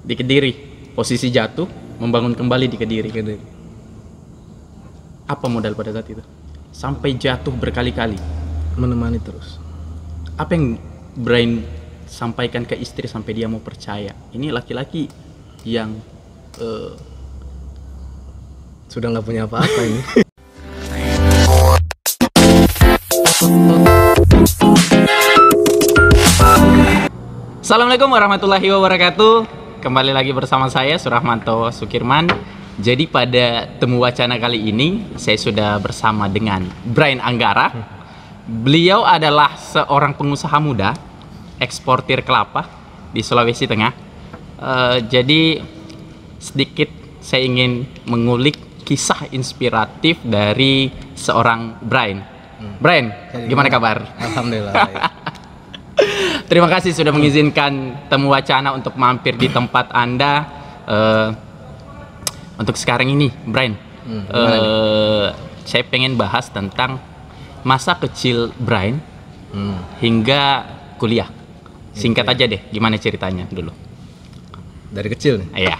di Kediri, posisi jatuh, membangun kembali di Kediri. Apa modal pada saat itu? Sampai jatuh berkali-kali. Menemani terus. Apa yang Brian sampaikan ke istri sampai dia mau percaya? Ini laki-laki yang Sudah nggak punya apa-apa ini. Assalamualaikum warahmatullahi wabarakatuh. Kembali lagi bersama saya Surahmanto Sukirman. Jadi pada temu wacana kali ini saya sudah bersama dengan Brian Anggara. Beliau adalah seorang pengusaha muda eksportir kelapa di Sulawesi Tengah. Jadi sedikit saya ingin mengulik kisah inspiratif dari seorang Brian. Brian, gimana kabar? Alhamdulillah. Terima kasih sudah mengizinkan temu wacana untuk mampir di tempat Anda. Untuk sekarang ini, Brian, saya pengen bahas tentang masa kecil Brian hingga kuliah. Singkat aja deh, gimana ceritanya dulu? Dari kecil nih? Iya.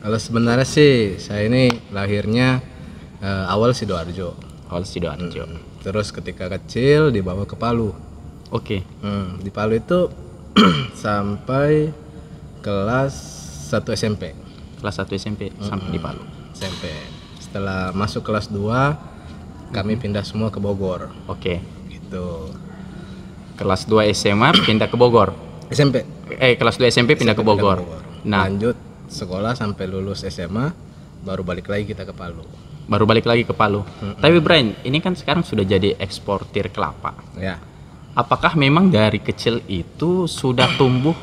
Kalau sebenarnya sih saya ini lahirnya awal Sidoarjo. Awal Sidoarjo. Terus ketika kecil dibawa ke Palu. Oke. Di Palu itu sampai kelas 1 SMP. Kelas 1 SMP sampai di Palu. SMP. Setelah masuk kelas 2 kami pindah semua ke Bogor. Oke. Gitu. Kelas 2 SMA pindah ke Bogor. SMP. Kelas 2 SMP pindah ke Bogor. Nah, lanjut sekolah sampai lulus SMA baru balik lagi kita ke Palu. Baru balik lagi ke Palu. Tapi Brian, ini kan sekarang sudah jadi eksportir kelapa. Ya. Apakah memang dari kecil itu sudah tumbuh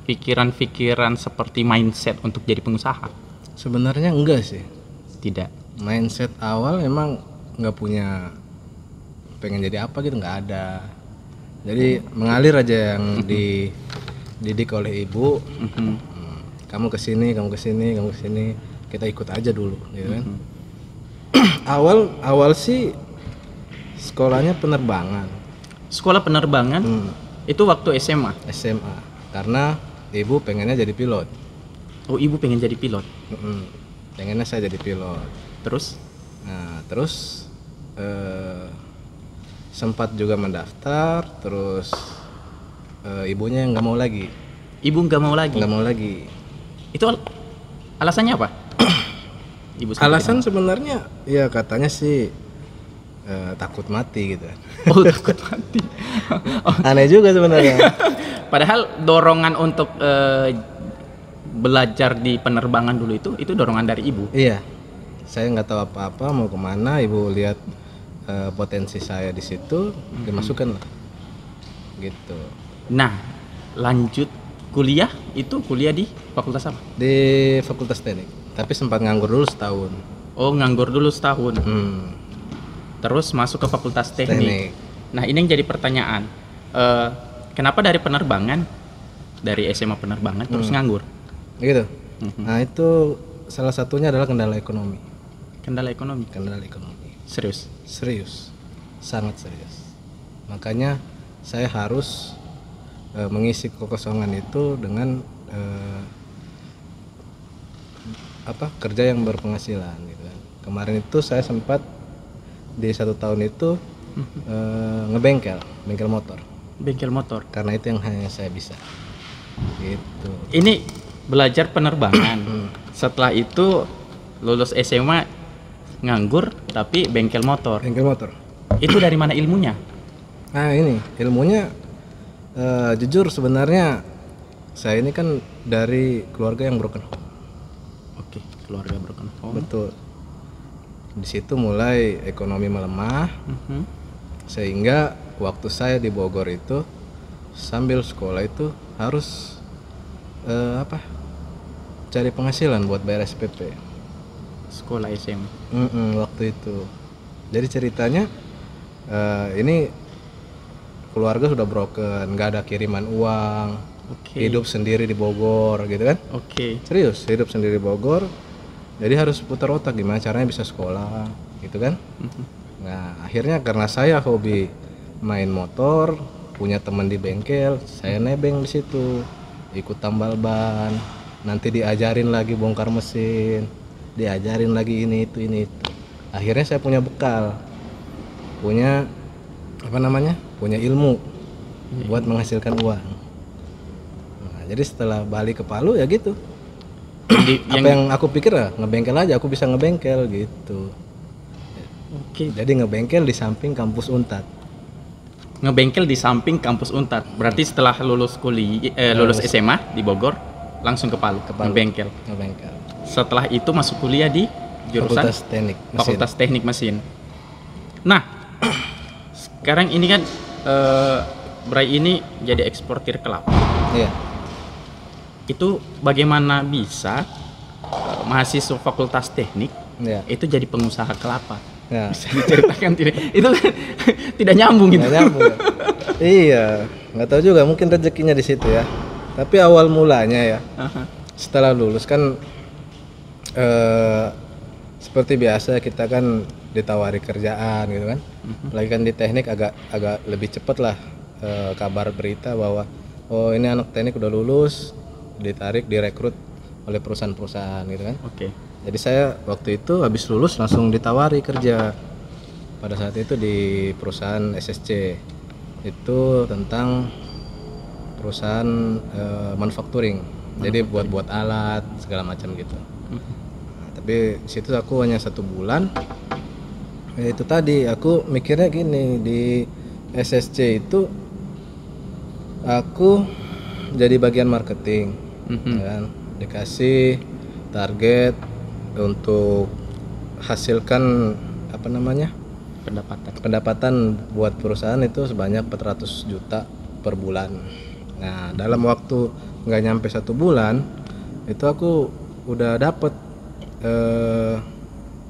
pikiran-pikiran seperti mindset untuk jadi pengusaha? Sebenarnya enggak sih. Tidak. Mindset awal memang nggak punya pengen jadi apa gitu, nggak ada. Jadi mengalir aja yang dididik oleh ibu. Kamu kesini, kita ikut aja dulu, gitu kan. Awal sih sekolahnya penerbangan. Sekolah penerbangan itu waktu SMA. SMA, karena ibu pengennya jadi pilot. Oh, ibu pengen jadi pilot. Pengennya saya jadi pilot. Terus? Nah, terus sempat juga mendaftar, terus ibunya nggak mau lagi. Ibu nggak mau lagi? Nggak mau lagi. Itu alasannya apa? Ibu alasan sebenarnya ya katanya sih takut mati gitu. Oh, takut mati. Aneh juga sebenarnya. Padahal dorongan untuk belajar di penerbangan dulu itu dorongan dari ibu. Iya. Saya nggak tahu apa-apa mau kemana, ibu lihat potensi saya di situ, dimasukkan lah. Gitu. Nah, lanjut kuliah di fakultas apa? Di Fakultas Teknik, tapi sempat nganggur dulu setahun. Oh, nganggur dulu setahun. Terus masuk ke Fakultas Teknik. Nah, ini yang jadi pertanyaan. Kenapa dari penerbangan, dari SMA penerbangan terus nganggur? Gitu. Nah, itu salah satunya adalah kendala ekonomi. Kendala ekonomi? Kendala ekonomi. Serius? Serius. Sangat serius. Makanya saya harus mengisi kekosongan itu dengan kerja yang berpenghasilan gitu kan. Kemarin itu saya sempat di 1 tahun itu bengkel motor. Bengkel motor. Karena itu yang hanya saya bisa. Gitu. Ini belajar penerbangan. Setelah itu lulus SMA nganggur tapi bengkel motor. Bengkel motor. Itu dari mana ilmunya? Nah, ini ilmunya jujur sebenarnya saya ini kan dari keluarga yang broken home. Oke, keluarga broken home. Betul. Di situ mulai ekonomi melemah, sehingga waktu saya di Bogor itu sambil sekolah itu harus cari penghasilan buat bayar SPP. Sekolah SMA. Waktu itu. Jadi ceritanya ini keluarga sudah broken, nggak ada kiriman uang, hidup sendiri di Bogor gitu kan. Serius, hidup sendiri di Bogor, jadi harus putar otak gimana caranya bisa sekolah gitu kan. Nah, akhirnya karena saya hobi main motor, punya teman di bengkel, saya nebeng di situ, ikut tambal ban, nanti diajarin lagi bongkar mesin, diajarin lagi ini itu. Akhirnya saya punya bekal, punya punya ilmu buat menghasilkan uang. Nah, jadi setelah balik ke Palu ya gitu. Apa yang aku pikir ngebengkel aja, aku bisa ngebengkel gitu. Oke. Jadi ngebengkel di samping kampus Untat. Ngebengkel di samping kampus Untar. Berarti setelah lulus lulus SMA di Bogor, langsung ke Palu. Ngebengkel. Setelah itu masuk kuliah di jurusan Fakultas Teknik Mesin. Nah, sekarang ini kan Bray ini jadi eksportir kelapa. Iya. Itu bagaimana bisa mahasiswa Fakultas Teknik itu jadi pengusaha kelapa? Ya. Bisa diceritakan tidak? Itu kan tidak nyambung gitu. Nggak nyambung, ya? Iya, nggak tahu juga, mungkin rezekinya di situ ya. Tapi awal mulanya ya, setelah lulus kan seperti biasa kita kan ditawari kerjaan gitu kan. Lagi kan di teknik agak lebih cepat lah kabar berita bahwa oh ini anak teknik udah lulus, ditarik, direkrut oleh perusahaan-perusahaan gitu kan. Oke. Jadi saya waktu itu habis lulus langsung ditawari kerja pada saat itu di perusahaan SSC, itu tentang perusahaan manufacturing, jadi buat alat segala macam gitu. Nah, tapi situ aku hanya 1 bulan. Itu tadi aku mikirnya gini, di SSC itu aku jadi bagian marketing, kan? Dikasih target untuk hasilkan pendapatan buat perusahaan itu sebanyak 400 juta per bulan. Nah, dalam waktu nggak nyampe 1 bulan itu aku udah dapet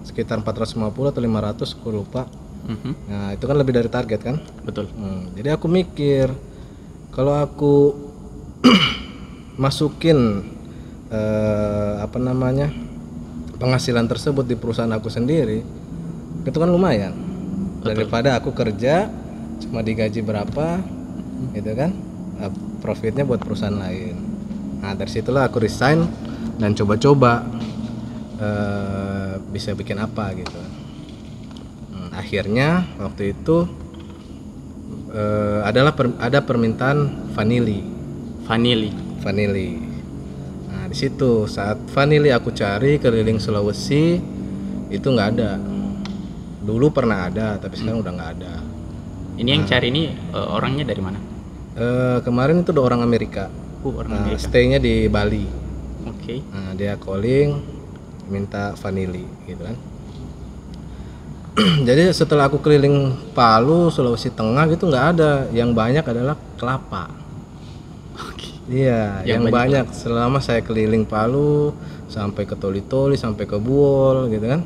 sekitar 450 atau 500, aku lupa. Nah, itu kan lebih dari target kan? Betul. Jadi aku mikir kalau aku masukin penghasilan tersebut di perusahaan aku sendiri, itu kan lumayan. Daripada aku kerja cuma digaji berapa gitu kan, profitnya buat perusahaan lain. Nah, dari situlah aku resign dan coba-coba bisa bikin apa gitu. Akhirnya waktu itu ada permintaan vanili. Di situ saat vanili aku cari keliling Sulawesi itu nggak ada. Dulu pernah ada, tapi sekarang udah nggak ada. Ini yang cari ini orangnya dari mana? Kemarin itu ada orang Amerika. Amerika. Stay-nya di Bali. Oke. Nah, dia calling minta vanili gitu kan. Jadi setelah aku keliling Palu, Sulawesi Tengah gitu nggak ada. Yang banyak adalah kelapa. Iya, yang banyak selama saya keliling Palu sampai ke Toli-Toli, sampai ke Buol gitu kan,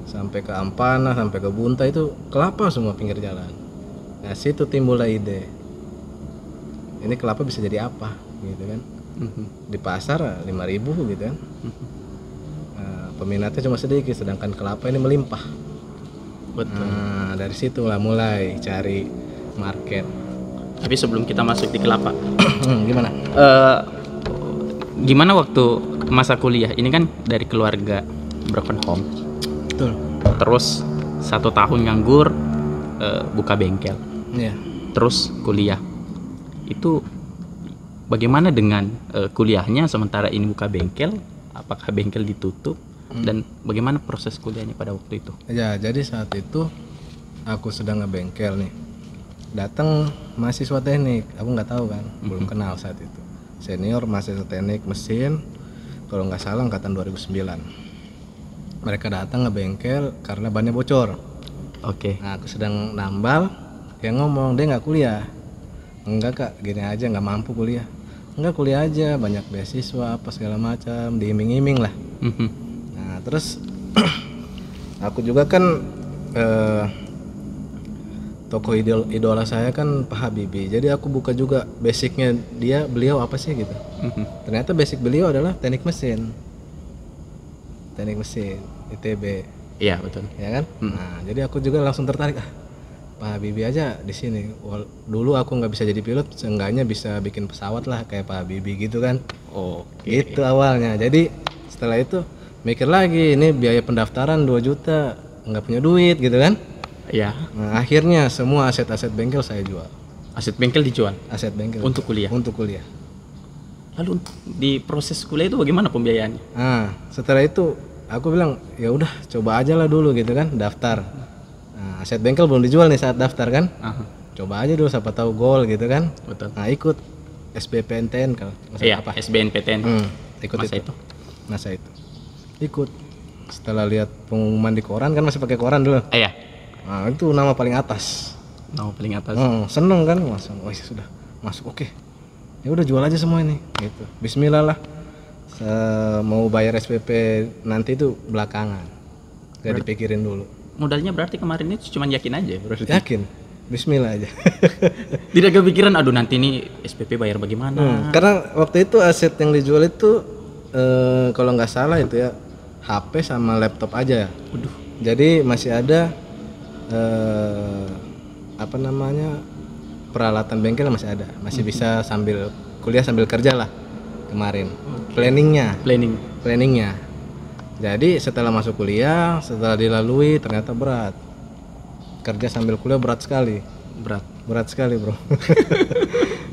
sampai ke Ampana, sampai ke Bunta, itu kelapa semua pinggir jalan. Nah, situ timbullah ide, ini kelapa bisa jadi apa gitu kan. Di pasar 5.000 gitu kan. Peminatnya cuma sedikit, sedangkan kelapa ini melimpah. Betul. Nah, dari situlah mulai cari market. Tapi sebelum kita masuk di kelapa, gimana? Gimana waktu masa kuliah? Ini kan dari keluarga broken home. Betul. Terus 1 tahun nganggur, buka bengkel. Iya. Terus kuliah. Itu bagaimana dengan kuliahnya sementara ini buka bengkel? Apakah bengkel ditutup? Dan bagaimana proses kuliahnya pada waktu itu? Ya, jadi saat itu aku sedang ngebengkel nih. Datang mahasiswa teknik, aku nggak tahu kan, belum kenal saat itu. Senior mahasiswa teknik mesin, kalau nggak salah angkatan 2009. Mereka datang ngebengkel karena bannya bocor. Oke. Nah, aku sedang nambal, dia ngomong dia nggak kuliah. Enggak kak, gini aja nggak mampu kuliah. Enggak, kuliah aja, banyak beasiswa apa segala macam, diiming-iming lah. Nah, terus aku juga kan tokoh idola saya kan Pak Habibie, jadi aku buka juga basicnya beliau apa sih gitu. Ternyata basic beliau adalah teknik mesin ITB. Iya, betul. Ya kan. Nah, jadi aku juga langsung tertarik, Pak Habibie aja di sini. Dulu aku nggak bisa jadi pilot, seenggaknya bisa bikin pesawat lah kayak Pak Habibie gitu kan. Oke. Gitu awalnya. Jadi setelah itu mikir lagi, ini biaya pendaftaran 2 juta, nggak punya duit gitu kan. Ya, Nah, akhirnya semua aset-aset bengkel saya jual. aset bengkel dijual Aset bengkel untuk kuliah. untuk kuliah. Lalu di proses kuliah itu bagaimana pembiayaannya? Nah, setelah itu aku bilang, ya udah coba aja lah dulu gitu kan, daftar. Nah, aset bengkel belum dijual nih saat daftar kan. Aha, Coba aja dulu siapa tahu gol gitu kan. betul. Nah, ikut SBPNTN kalau nggak salah Iya, apa. SBNPTN. Ikut Masa itu. Masa itu. Ikut. Setelah lihat pengumuman di koran kan masih pakai koran dulu. Iya. Nah, itu nama paling atas. Nama paling atas. Seneng kan langsung. Oh, ya sudah masuk, oke. Ya udah jual aja semua ini gitu. Bismillah lah. Mau bayar SPP nanti itu belakangan. Gak dipikirin dulu. Modalnya berarti kemarin itu cuma yakin aja berarti. Yakin. Bismillah aja. Tidak kepikiran aduh nanti ini SPP bayar bagaimana. Karena waktu itu aset yang dijual itu kalau nggak salah itu ya HP sama laptop aja. Waduh. Jadi masih ada apa namanya, peralatan bengkel masih ada, masih bisa sambil kuliah sambil kerja lah kemarin. Planningnya. Jadi setelah masuk kuliah, setelah dilalui ternyata berat. Kerja sambil kuliah berat sekali. Berat sekali bro.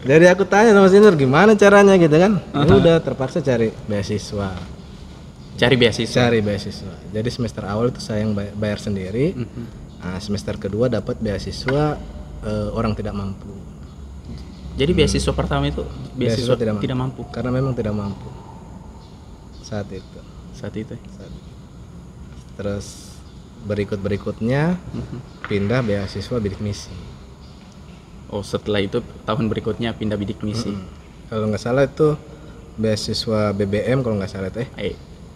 Jadi aku tanya sama senior gimana caranya gitu kan. Ya udah terpaksa cari beasiswa. Cari beasiswa. Jadi semester awal itu saya yang bayar sendiri. Nah, semester kedua dapat beasiswa orang tidak mampu. Jadi beasiswa pertama itu beasiswa tidak mampu. Karena memang tidak mampu saat itu. Terus berikutnya pindah beasiswa bidik misi. Oh, setelah itu tahun berikutnya pindah bidik misi. Kalau nggak salah itu beasiswa BBM kalau nggak salah teh.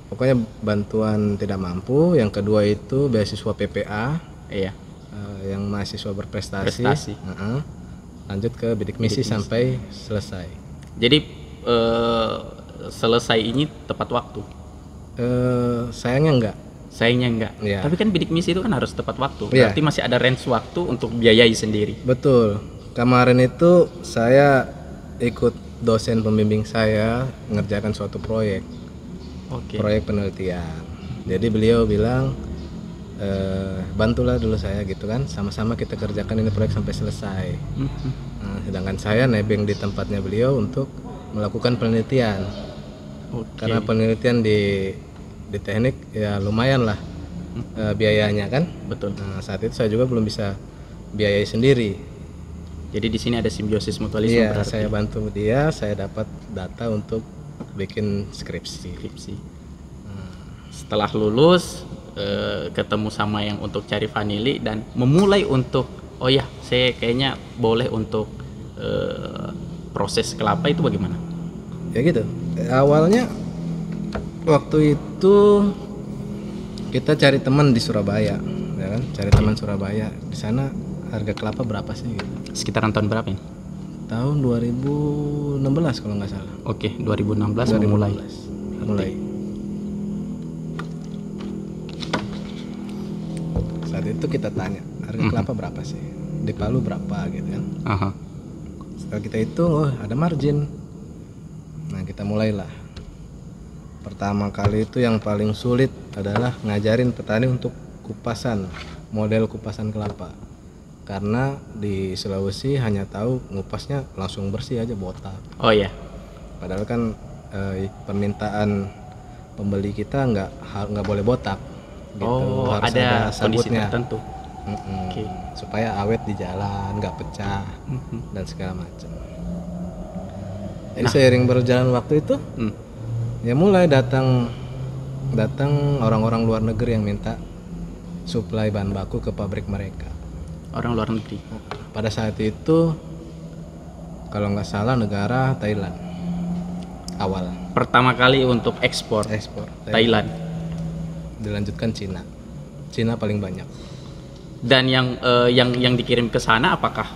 Pokoknya bantuan tidak mampu. Yang kedua itu beasiswa PPA. Iya. Yang mahasiswa berprestasi. Lanjut ke bidik misi sampai selesai. Jadi selesai ini tepat waktu. Sayangnya enggak. Ya. Tapi kan bidik misi itu kan harus tepat waktu. Berarti masih ada range waktu untuk biayai sendiri. Betul. Kemarin itu saya ikut dosen pembimbing saya mengerjakan suatu proyek. Proyek penelitian. Jadi beliau bilang bantulah dulu saya gitu kan, sama-sama kita kerjakan ini proyek sampai selesai. Nah, sedangkan saya nebeng di tempatnya beliau untuk melakukan penelitian. Karena penelitian di teknik ya lumayan lah biayanya kan. Betul. Nah, saat itu saya juga belum bisa biayai sendiri. Jadi di sini ada simbiosis mutualisme. Iya, saya bantu dia, saya dapat data untuk bikin skripsi. Setelah lulus ketemu sama yang untuk cari vanili dan memulai untuk oh ya saya kayaknya boleh untuk proses kelapa itu bagaimana? Ya gitu. Awalnya waktu itu kita cari teman di Surabaya, ya kan? Cari teman Surabaya. Di sana harga kelapa berapa sih? Gitu. Sekitaran tahun berapa ini? Tahun 2016 kalau nggak salah. 2016 mulai. Saat itu kita tanya harga kelapa berapa sih? Di Palu berapa gitu kan? Setelah kita hitung, oh ada margin. Nah kita mulailah. Pertama kali itu yang paling sulit adalah ngajarin petani untuk model kupasan kelapa. Karena di Sulawesi hanya tahu ngupasnya langsung bersih aja botak. Oh iya. Padahal kan permintaan pembeli kita nggak boleh botak. Gitu. Harus ada kondisi sabutnya tertentu. Supaya awet di jalan, nggak pecah dan segala macam. Jadi seiring berjalan waktu itu, ya mulai datang orang-orang luar negeri yang minta suplai bahan baku ke pabrik mereka. Orang luar negeri. Pada saat itu, kalau nggak salah negara Thailand awal. Pertama kali untuk ekspor Thailand. Dilanjutkan Cina. Cina paling banyak. Dan yang dikirim ke sana apakah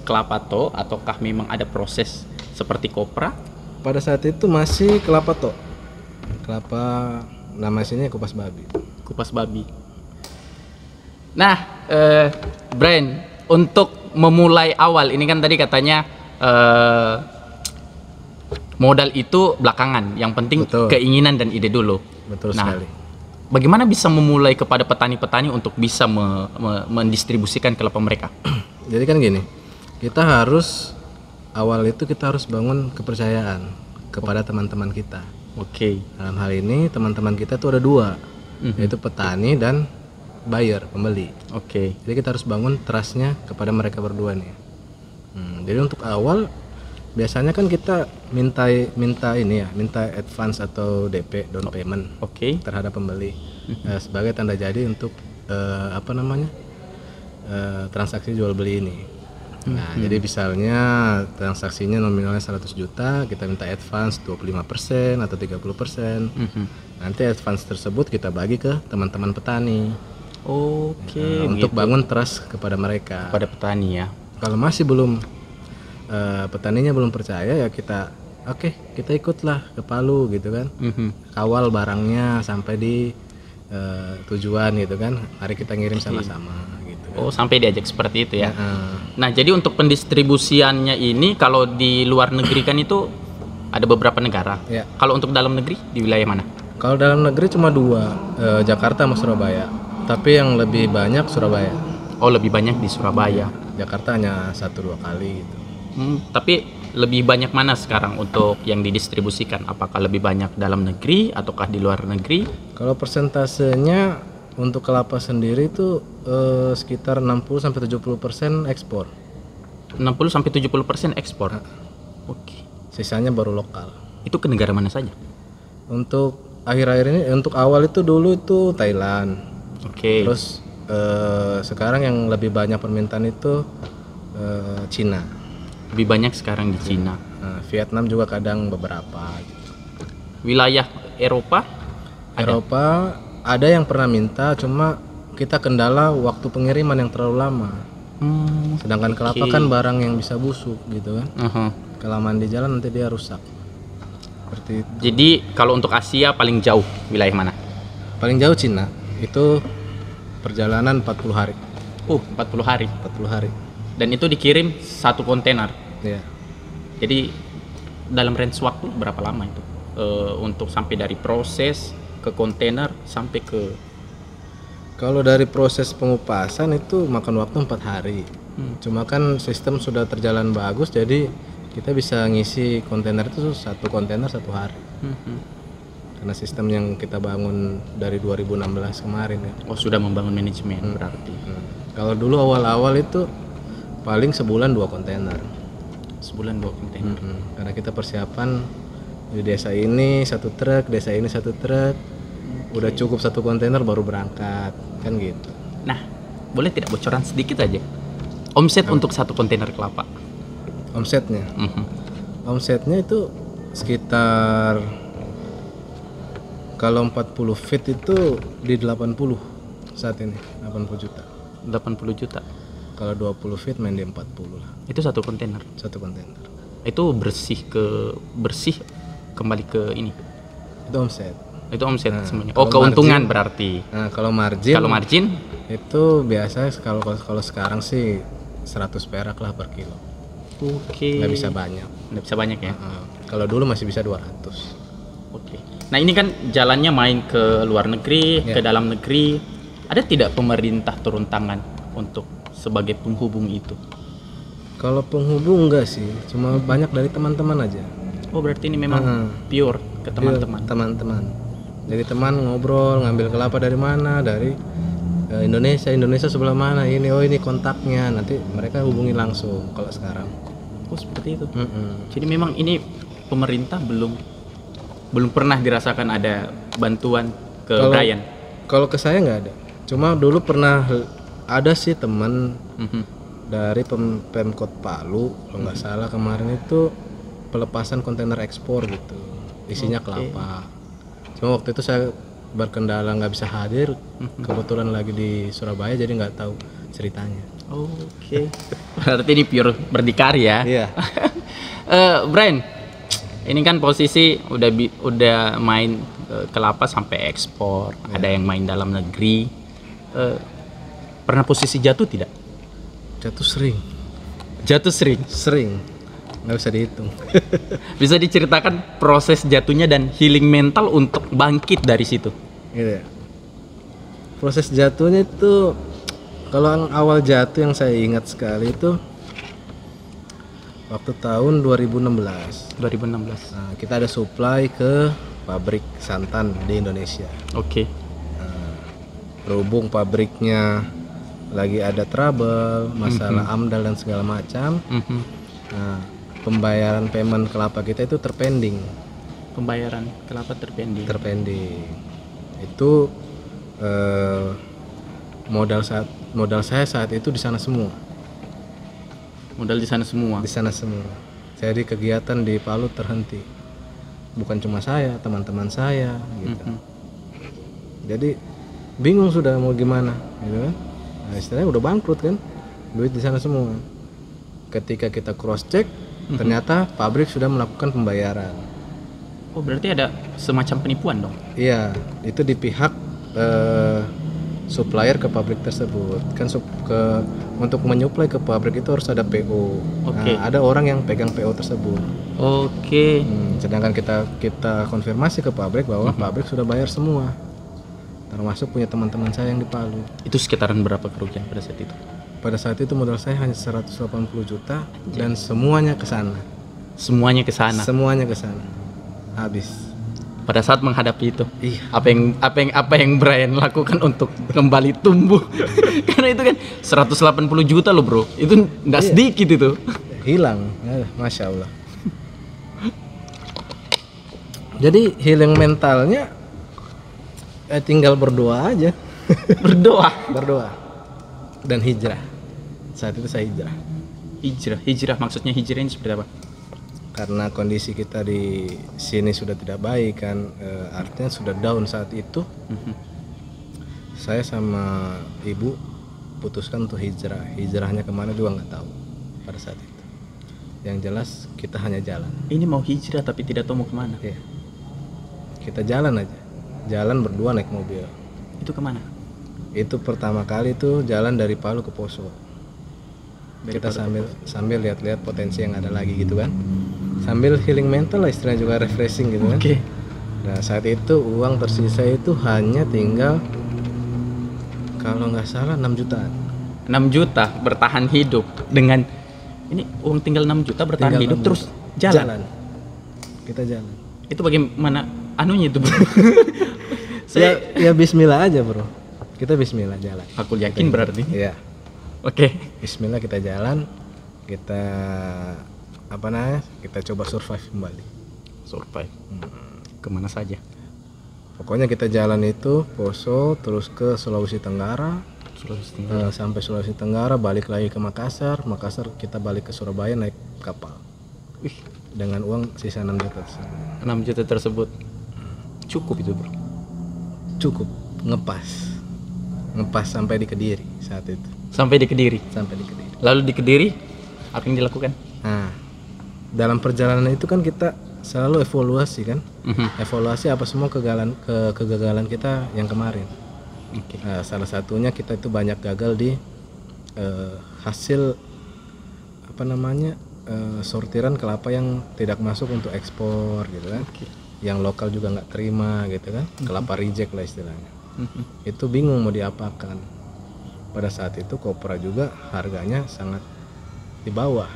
kelapa to ataukah memang ada proses seperti kopra? Pada saat itu masih kelapa to. Kelapa nama aslinya kupas babi. Nah, Brian, untuk memulai awal ini kan tadi katanya Modal itu belakangan, yang penting Betul. keinginan dan ide dulu. Betul Nah, sekali. bagaimana bisa memulai kepada petani-petani untuk bisa mendistribusikan kelapa mereka? Jadi kan gini, kita harus awal itu kita harus bangun kepercayaan kepada teman-teman kita. Oke. Dalam hal ini teman-teman kita tuh ada dua, yaitu petani dan buyer, pembeli. Oke. Jadi kita harus bangun trustnya kepada mereka berdua nih. Jadi untuk awal biasanya kan kita minta advance atau DP, down payment Oke. terhadap pembeli sebagai tanda jadi untuk transaksi jual beli ini. Nah, jadi misalnya transaksinya nominalnya 100 juta, kita minta advance 25% atau 30%. Nanti advance tersebut kita bagi ke teman-teman petani. Oke. Untuk bangun trust kepada mereka. Pada petani ya. Kalau masih belum petaninya belum percaya ya kita ikutlah ke Palu gitu kan. Kawal barangnya sampai di tujuan gitu kan. Mari kita ngirim sama-sama gitu. Oh, sampai diajak seperti itu ya. Nah, jadi untuk pendistribusiannya ini kalau di luar negeri kan itu ada beberapa negara. Ya. Kalau untuk dalam negeri di wilayah mana? Kalau dalam negeri cuma dua, Jakarta sama Surabaya. Tapi yang lebih banyak Surabaya. Oh, lebih banyak di Surabaya. Jakarta hanya 1-2 kali gitu. Tapi lebih banyak mana sekarang untuk yang didistribusikan? Apakah lebih banyak dalam negeri ataukah di luar negeri? Kalau persentasenya untuk kelapa sendiri itu sekitar 60-70% ekspor. 60-70% ekspor. Oke. Sisanya baru lokal. Itu ke negara mana saja? Untuk akhir-akhir ini, untuk awal itu dulu itu Thailand. Oke. Terus sekarang yang lebih banyak permintaan itu Cina. Lebih banyak sekarang di Cina. Vietnam juga kadang beberapa. Wilayah Eropa? Eropa ada yang pernah minta, cuma kita kendala waktu pengiriman yang terlalu lama. Sedangkan kelapa kan barang yang bisa busuk gitu kan. Kelamaan di jalan nanti dia rusak. Seperti itu. Jadi kalau untuk Asia paling jauh wilayah mana? Paling jauh Cina. Itu perjalanan 40 hari. 40 hari. 40 hari. Dan itu dikirim satu kontainer. Ya. Jadi dalam range waktu berapa lama itu? Untuk sampai dari proses ke kontainer sampai ke... Kalau dari proses pengupasan itu makan waktu 4 hari. Cuma kan sistem sudah terjalan bagus, jadi kita bisa ngisi kontainer itu satu kontainer 1 hari. Karena sistem yang kita bangun dari 2016 kemarin ya. Oh, sudah membangun manajemen berarti. Kalau dulu awal-awal itu paling sebulan 2 kontainer. Sebulan 2 kontainer. Karena kita persiapan di desa ini 1 truk, desa ini 1 truk. Udah cukup 1 kontainer baru berangkat, kan gitu. Nah, boleh tidak bocoran sedikit aja? Omset untuk 1 kontainer kelapa. Omsetnya. Omsetnya itu sekitar, kalau 40 feet itu di 80 saat ini, 80 juta. 80 juta. Kalau 20 feet main di 40 lah. Itu 1 kontainer. 1 kontainer. Itu bersih kembali ke ini. Itu omset. Itu omset semuanya. kalau Oh, keuntungan margin, berarti. Nah, kalau margin. Kalau margin itu biasanya kalau sekarang sih 100 perak lah per kilo. Oke. Nggak bisa banyak. Nggak bisa banyak ya. Kalau dulu masih bisa 200. Oke. Nah, ini kan jalannya main ke luar negeri, ke dalam negeri. Ada tidak pemerintah turun tangan untuk sebagai penghubung itu? Kalau penghubung enggak sih, cuma banyak dari teman-teman aja. Oh, berarti ini memang pure ke teman-teman. Teman-teman. Jadi teman ngobrol, ngambil kelapa dari mana, dari Indonesia sebelah mana, ini kontaknya, nanti mereka hubungi langsung kalau sekarang. Oh, seperti itu. Jadi memang ini pemerintah belum pernah dirasakan ada bantuan ke Brian. Kalau ke saya nggak ada. Cuma dulu pernah ada sih teman dari Pemkot Palu, kalau nggak salah kemarin itu pelepasan kontainer ekspor gitu, isinya kelapa. Cuma waktu itu saya berkendala nggak bisa hadir, kebetulan lagi di Surabaya jadi nggak tahu ceritanya. Oke. Berarti ini pure berdikari ya. Iya. Brian, ini kan posisi udah main kelapa sampai ekspor, ada yang main dalam negeri. Pernah posisi jatuh tidak? Jatuh sering. Jatuh sering. Sering. nggak bisa dihitung. Bisa diceritakan proses jatuhnya dan healing mental untuk bangkit dari situ. Gitu ya. Proses jatuhnya itu, kalau yang awal jatuh yang saya ingat sekali itu waktu tahun 2016. 2016. Nah, kita ada supply ke pabrik santan di Indonesia. Oke. Berhubung pabriknya lagi ada trouble, masalah AMDAL dan segala macam. Nah, pembayaran payment kelapa kita itu terpending. Pembayaran kelapa terpending. Itu modal saya saat itu di sana semua. Modal di sana semua. Di sana semua. Jadi kegiatan di Palu terhenti. Bukan cuma saya, teman-teman saya gitu. Jadi bingung sudah mau gimana gitu kan. Nah, istilahnya udah bangkrut kan. Duit di sana semua. Ketika kita cross check, ternyata pabrik sudah melakukan pembayaran. Oh, berarti ada semacam penipuan dong? Iya, itu di pihak supplier ke pabrik tersebut. Kan untuk menyuplai ke pabrik itu harus ada PO. Oke. Nah, ada orang yang pegang PO tersebut. Oke. Sedangkan kita konfirmasi ke pabrik bahwa pabrik sudah bayar semua. Termasuk punya teman-teman saya yang di Palu. Itu sekitaran berapa kerugian pada saat itu? Pada saat itu modal saya hanya 180 juta dan semuanya ke sana. Semuanya ke sana. Semuanya ke sana. Habis. Pada saat menghadapi itu, Iya. apa yang Brian lakukan untuk kembali tumbuh? Karena itu kan 180 juta loh bro, itu nggak sedikit itu. Hilang, ya, masya Allah. Jadi healing mentalnya tinggal berdoa aja. Berdoa dan hijrah. Saat itu saya hijrah. Hijrah maksudnya hijrah ini seperti apa? Karena kondisi kita di sini sudah tidak baik kan, artinya sudah down saat itu. Saya sama ibu putuskan untuk hijrah. Hijrahnya kemana juga nggak tahu pada saat itu. Yang jelas kita hanya jalan. Ini mau hijrah tapi tidak tahu mau kemana. Iya. Kita jalan aja. Jalan berdua naik mobil. Itu kemana? Itu pertama kali tuh jalan dari Palu ke Poso. Kita sambil lihat-lihat potensi yang ada lagi gitu kan. Sambil healing mental lah, istilahnya juga refreshing gitu kan. Oke. Nah saat itu uang tersisa itu hanya tinggal kalau nggak salah 6 jutaan. 6 juta bertahan hidup dengan ini uang tinggal 6 juta bertahan Tinggal hidup 6 terus juta. jalan. Kita jalan. Itu bagaimana anunya itu bro? Ya bismillah aja bro. Kita bismillah jalan. Aku yakin berarti. Iya. Oke. Bismillah kita jalan. Kita kita coba survive kembali. Survive. Kemana saja? Pokoknya kita jalan itu Poso terus ke Sulawesi Tenggara. Sampai Sulawesi Tenggara balik lagi ke Makassar. Kita balik ke Surabaya naik kapal. Dengan uang sisa 6 juta tersebut. 6 juta tersebut cukup itu bro? Cukup ngepas sampai di Kediri saat itu. Sampai di Kediri. Lalu di Kediri apa yang dilakukan? Nah, dalam perjalanan itu kan kita selalu evaluasi kan. Evaluasi apa semua kegagalan kita yang kemarin. Nah, salah satunya kita itu banyak gagal di hasil sortiran kelapa yang tidak masuk untuk ekspor gitu kan. Yang lokal juga nggak terima gitu kan. Kelapa reject lah istilahnya. Itu bingung mau diapakan. Pada saat itu kopra juga harganya sangat di bawah.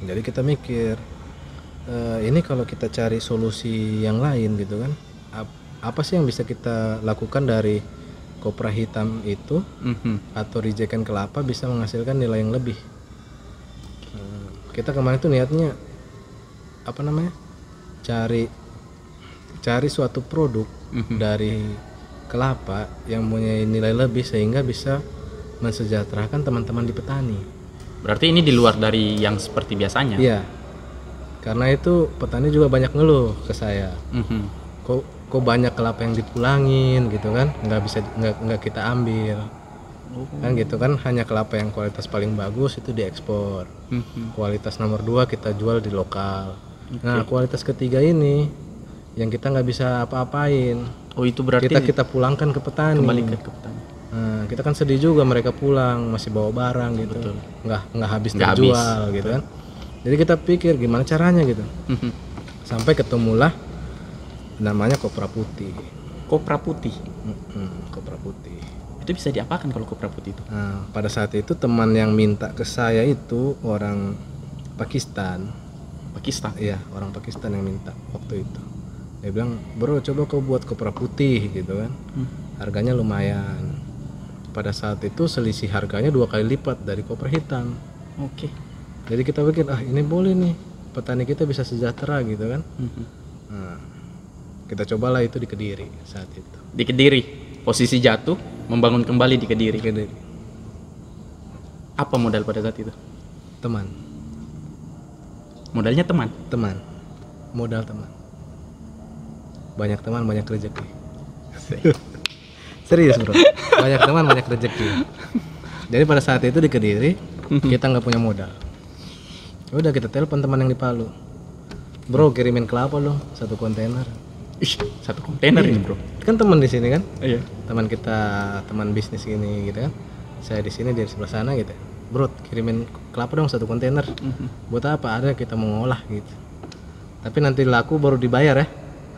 Jadi kita mikir ini kalau kita cari solusi yang lain gitu kan, apa sih yang bisa kita lakukan dari kopra hitam itu atau rejekan kelapa bisa menghasilkan nilai yang lebih. Kita kemarin tuh niatnya cari suatu produk dari kelapa yang punya nilai lebih sehingga bisa mensejahterakan teman-teman di petani. Berarti ini di luar dari yang seperti biasanya? Iya, karena itu petani juga banyak ngeluh ke saya. Kok banyak kelapa yang dipulangin gitu kan, nggak kita ambil. Kan gitu kan, hanya kelapa yang kualitas paling bagus itu diekspor. Kualitas nomor 2 kita jual di lokal. Nah kualitas ketiga ini yang kita nggak bisa apa-apain. Oh itu berarti kita pulangkan ke petani. Kembali ke petani. Nah, kita kan sedih juga mereka pulang masih bawa barang gitu. Betul. Nggak habis Nggak terjual gitu kan. Jadi kita pikir gimana caranya gitu. Sampai ketemulah namanya kopra putih. Kopra putih. Kopra putih. Itu bisa diapakan kalau kopra putih itu? Nah, pada saat itu teman yang minta ke saya itu orang Pakistan. Pakistan. Iya, orang Pakistan yang minta waktu itu. Dia bilang, "Bro, coba kau buat kopra putih," gitu kan. Harganya lumayan. Pada saat itu selisih harganya 2 kali lipat dari kopra hitam. Oke. Jadi kita pikir, ini boleh nih, petani kita bisa sejahtera gitu kan. Nah, kita cobalah itu di Kediri saat itu. Di Kediri, posisi jatuh, membangun kembali di Kediri. Apa modal pada saat itu? Teman, Modalnya teman. modal teman. Banyak teman, banyak rezeki. Serius bro, banyak teman, banyak rezeki. Jadi pada saat itu di Kediri, kita nggak punya modal. Udah kita telepon teman yang di Palu. Bro, kirimin kelapa dong, 1 kontainer. Ih, 1 kontainer ini bro. Kan teman di sini kan? Iya. Teman kita, teman bisnis gini gitu kan. Saya di sini, dia di sebelah sana gitu. Bro, kirimin kelapa dong 1 kontainer. Buat apa? Ada kita mau ngolah gitu. Tapi nanti laku baru dibayar ya.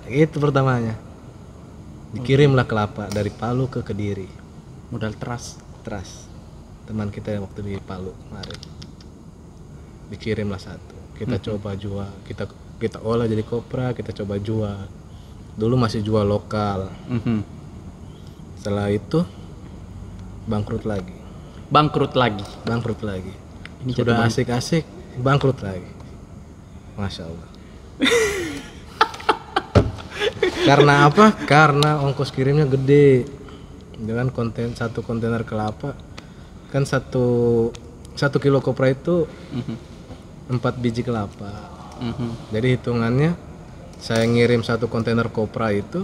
Itu pertamanya. Dikirimlah kelapa dari Palu ke Kediri. Modal trust. Teman kita yang waktu di Palu kemarin. Dikirimlah 1. Kita coba jual, kita olah jadi kopra, kita coba jual. Dulu masih jual lokal. Setelah itu bangkrut lagi. Ini sudah asik-asik, bangkrut lagi. Masya Allah. Karena apa? Karena ongkos kirimnya gede. Dengan 1 kontainer kelapa kan 1 kilo kopra itu 4 biji kelapa. Jadi hitungannya saya ngirim 1 kontainer kopra itu,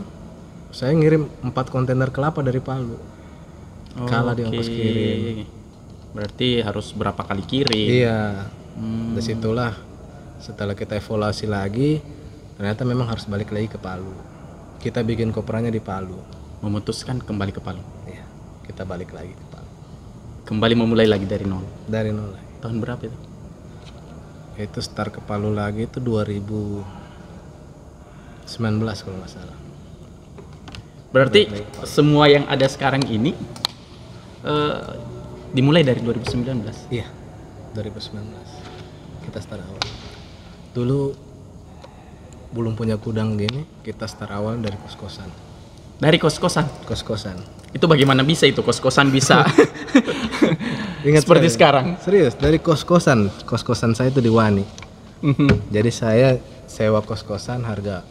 saya ngirim 4 kontainer kelapa dari Palu. Kalah di ongkos kirim. Berarti harus berapa kali kirim? Iya. Disitulah setelah kita evaluasi lagi, ternyata memang harus balik lagi ke Palu. Kita bikin kopranya di Palu. Memutuskan kembali ke Palu. Iya. Kita balik lagi ke Palu. Kembali memulai lagi dari nol. Dari nol lagi. Tahun berapa itu? Itu start ke Palu lagi itu 2019 kalau nggak salah. Berarti semua yang ada sekarang ini dimulai dari 2019. Iya, 2019 kita start awal. Dulu belum punya gudang gini, kita start awal dari kos-kosan. Dari kos-kosan. Itu bagaimana bisa itu kos-kosan bisa Ingat seperti saya, sekarang? Serius, dari kos-kosan saya itu di Wani. Jadi saya sewa kos-kosan harga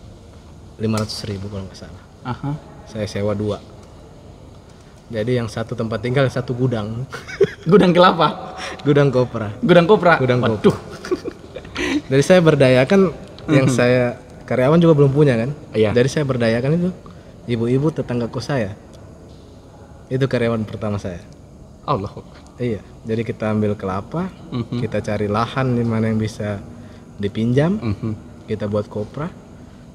500.000 kalau nggak salah. Saya sewa 2. Jadi yang 1 tempat tinggal, yang 1 gudang. Gudang kelapa. Gudang kopra. Waduh. Jadi saya berdayakan yang saya karyawan juga belum punya kan. Iya. Jadi saya berdayakan itu ibu-ibu tetangga kos saya. Itu karyawan pertama saya. Allah. Iya. Jadi kita ambil kelapa, kita cari lahan di mana yang bisa dipinjam, kita buat kopra.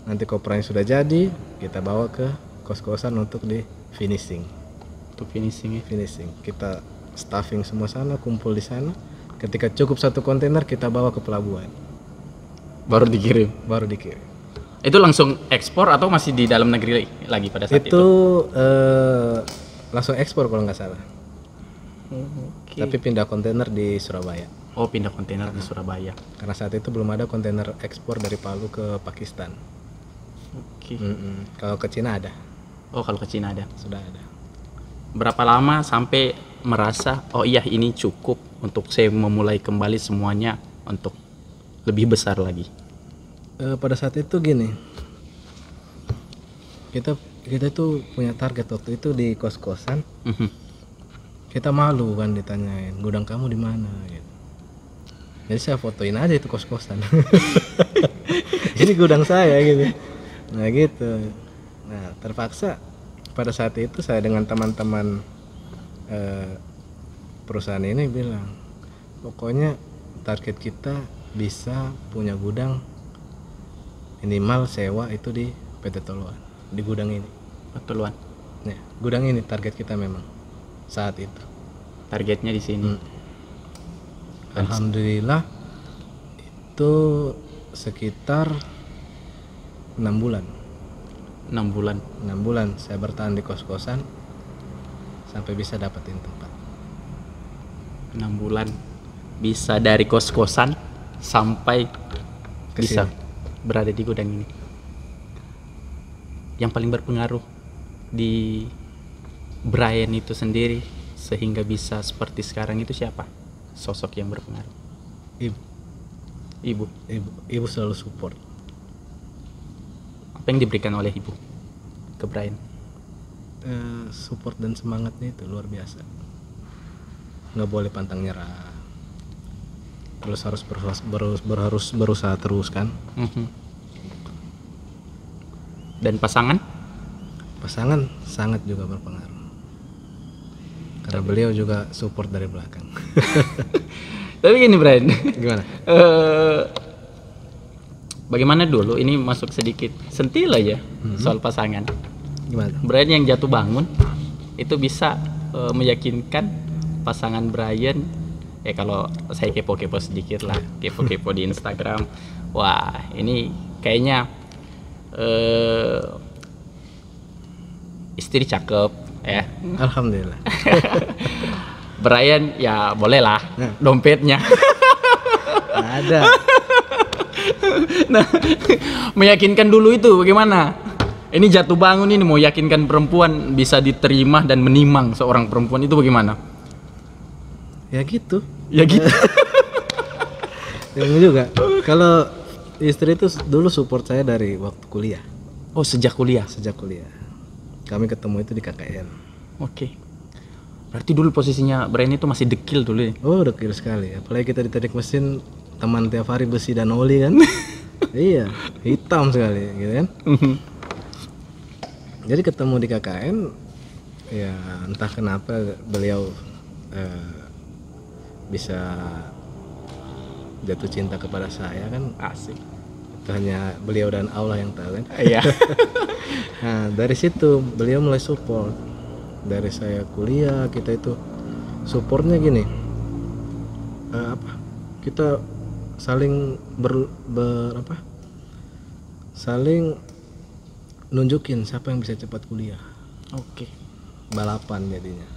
Nanti kopranya sudah jadi, kita bawa ke kos-kosan untuk di finishing. Untuk finishing ya. Finishing. Kita staffing semua sana, kumpul di sana. Ketika cukup 1 kontainer kita bawa ke pelabuhan. Baru dikirim. Itu langsung ekspor atau masih di dalam negeri lagi pada saat itu? Itu langsung ekspor kalau nggak salah. Tapi pindah kontainer di Surabaya. Oh, pindah kontainer di Surabaya. Karena saat itu belum ada kontainer ekspor dari Palu ke Pakistan. Oke. Kalau ke Cina ada. Oh, kalau ke Cina ada. Sudah ada. Berapa lama sampai merasa oh iya ini cukup untuk saya memulai kembali semuanya untuk lebih besar lagi? Pada saat itu gini. Kita tuh punya target waktu itu di kos-kosan. Kita malu kan ditanyain, gudang kamu di mana gitu. Jadi saya fotoin aja itu kos-kosan. Ini gudang saya gitu. Nah gitu. Nah terpaksa pada saat itu saya dengan teman-teman perusahaan ini bilang, pokoknya target kita bisa punya gudang minimal sewa itu di PT Toluan, di gudang ini. Toluan. Ya, gudang ini target kita memang. saat itu. Targetnya di sini. Alhamdulillah itu sekitar 6 bulan. 6 bulan. 6 bulan saya bertahan di kos-kosan sampai bisa dapetin tempat. 6 bulan bisa dari kos-kosan sampai bisa berada di gudang ini. Yang paling berpengaruh di Brian itu sendiri sehingga bisa seperti sekarang itu siapa? Sosok yang berpengaruh. Ibu Selalu support. Apa yang diberikan oleh ibu ke Brian? Support dan semangatnya itu luar biasa. Nggak boleh pantang nyerah. Terus harus berusaha terus kan. Dan pasangan sangat juga berpengaruh. Karena beliau juga support dari belakang. Tapi gini Brian, Gimana? Bagaimana dulu ini masuk sedikit sentil aja soal pasangan. Gimana? Brian yang jatuh bangun itu bisa meyakinkan pasangan Brian. Kalau saya kepo-kepo sedikit lah, kepo-kepo di Instagram. Wah, ini kayaknya istri cakep ya. Alhamdulillah. Brian ya boleh lah dompetnya. Ada. Nah, meyakinkan dulu itu bagaimana? Ini jatuh bangun ini mau yakinkan perempuan bisa diterima dan menimang seorang perempuan itu bagaimana? Ya gitu. Yang juga. Kalau istri itu dulu support saya dari waktu kuliah. Oh, sejak kuliah. Kami ketemu itu di KKN. Oke. Berarti dulu posisinya Brian itu masih dekil dulu ya? Oh, dekil sekali. Apalagi kita di teknik mesin, teman tiap hari besi dan oli kan. Iya, hitam sekali gitu kan. Jadi ketemu di KKN, ya entah kenapa beliau bisa jatuh cinta kepada saya kan. Asik. Itu hanya beliau dan Allah yang tahu kan. Iya. Nah dari situ beliau mulai support. Dari saya kuliah kita itu supportnya gini, kita saling saling nunjukin siapa yang bisa cepat kuliah. Oke. Balapan jadinya.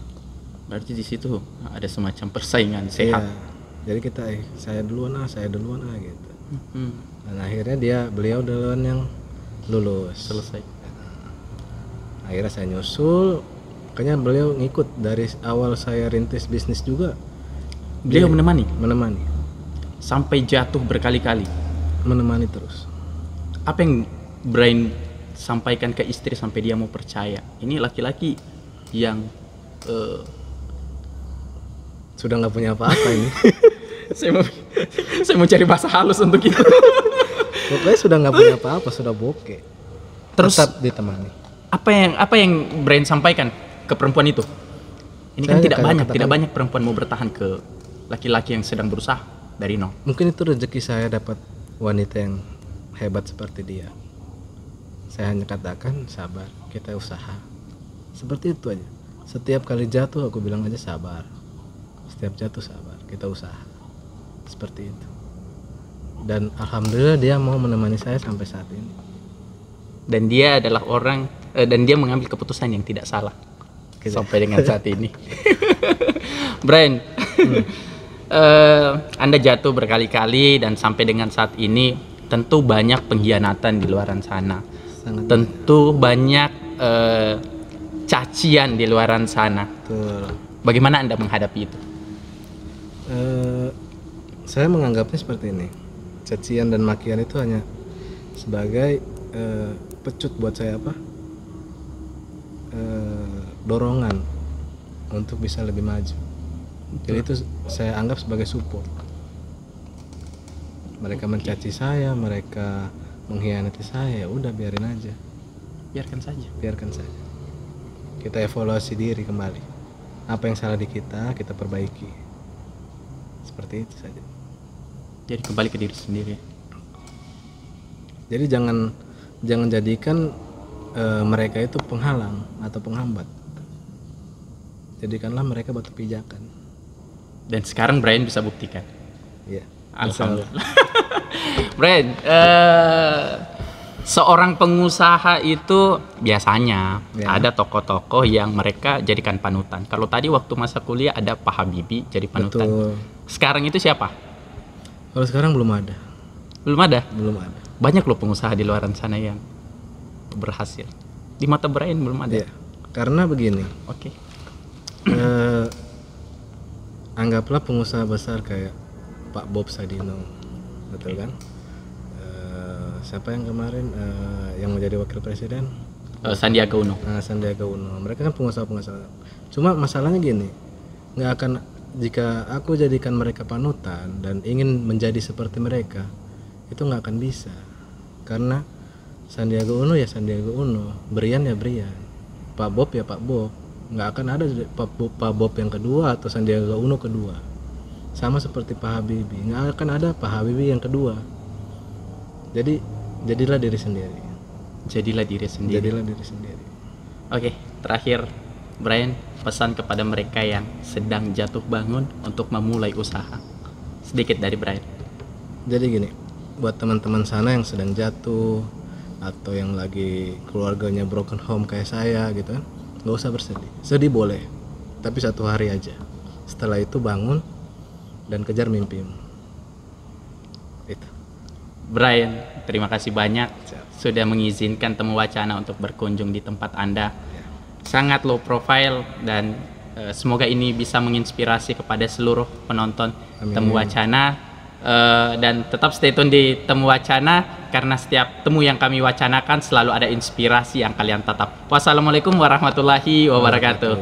Berarti di situ ada semacam persaingan sehat. Iya. Jadi kita saya duluan gitu. Dan akhirnya beliau duluan yang lulus. Selesai. Akhirnya saya nyusul. Makanya beliau ngikut dari awal saya rintis bisnis juga. Beliau menemani Sampai jatuh berkali-kali. Menemani terus. Apa yang Brian sampaikan ke istri sampai dia mau percaya? Ini laki-laki yang sudah nggak punya apa-apa ini. saya mau cari bahasa halus untuk itu. Pokoknya sudah nggak punya apa-apa, sudah bokeh. Terus tetap ditemani. Apa yang Brian sampaikan ke perempuan itu? Ini kan tidak banyak perempuan mau bertahan ke laki-laki yang sedang berusaha dari nol. Mungkin itu rezeki saya dapat wanita yang hebat seperti dia. Saya hanya katakan sabar, kita usaha. Seperti itu aja. Setiap kali jatuh aku bilang aja sabar. Setiap jatuh sabar, kita usaha. Seperti itu. Dan alhamdulillah dia mau menemani saya sampai saat ini. Dan dia adalah dan dia mengambil keputusan yang tidak salah sampai dengan saat ini. Brian, Anda jatuh berkali-kali dan sampai dengan saat ini tentu banyak pengkhianatan di luaran sana. Tentu banyak cacian di luaran sana. Betul. Bagaimana Anda menghadapi itu? Saya menganggapnya seperti ini. Cacian dan makian itu hanya sebagai pecut buat saya dorongan untuk bisa lebih maju. Jadi itu saya anggap sebagai support. Mereka mencaci saya, mereka mengkhianati saya, ya udah biarin aja. Biarkan saja. Kita evaluasi diri kembali. Apa yang salah di kita perbaiki. Seperti itu saja. Jadi kembali ke diri sendiri. Jadi jangan jadikan mereka itu penghalang atau penghambat. jadikanlah mereka batu pijakan. Dan sekarang Brian bisa buktikan. Iya. Alhamdulillah. Brian, seorang pengusaha itu biasanya ada tokoh-tokoh yang mereka jadikan panutan. Kalau tadi waktu masa kuliah ada Pak Habibie jadi panutan. Betul. Sekarang itu siapa? Kalau sekarang belum ada. Belum ada. Belum ada. Banyak loh pengusaha di luar sana yang berhasil. Di mata Brian belum ada. Iya. Karena begini. Oke. Anggaplah pengusaha besar kayak Pak Bob Sadino, betul kan? Siapa yang kemarin yang menjadi wakil presiden? Sandiaga Uno. Nah, Sandiaga Uno. Mereka kan pengusaha-pengusaha. Cuma masalahnya gini, nggak akan, jika aku jadikan mereka panutan dan ingin menjadi seperti mereka, itu nggak akan bisa. Karena Sandiaga Uno ya Sandiaga Uno, Brian ya Brian, Pak Bob ya Pak Bob. Nggak akan ada Pak Bob yang kedua atau Sandiaga Uno kedua. Sama seperti Pak Habibie, nggak akan ada Pak Habibie yang kedua. Jadi jadilah diri sendiri. Jadilah diri sendiri. Jadilah diri sendiri. Oke, terakhir Brian, pesan kepada mereka yang sedang jatuh bangun untuk memulai usaha. Sedikit dari Brian. Jadi gini, buat teman-teman sana yang sedang jatuh atau yang lagi keluarganya broken home kayak saya gitu kan, nggak usah bersedih. Sedih boleh, tapi 1 hari aja. Setelah itu bangun dan kejar mimpimu. Itu. Brian, terima kasih banyak sudah mengizinkan Temu Wacana untuk berkunjung di tempat Anda. Sangat low profile dan semoga ini bisa menginspirasi kepada seluruh penonton Amin. Temu Wacana. Dan tetap stay tune di Temu Wacana karena setiap temu yang kami wacanakan selalu ada inspirasi yang kalian tatap. Wassalamualaikum warahmatullahi wabarakatuh.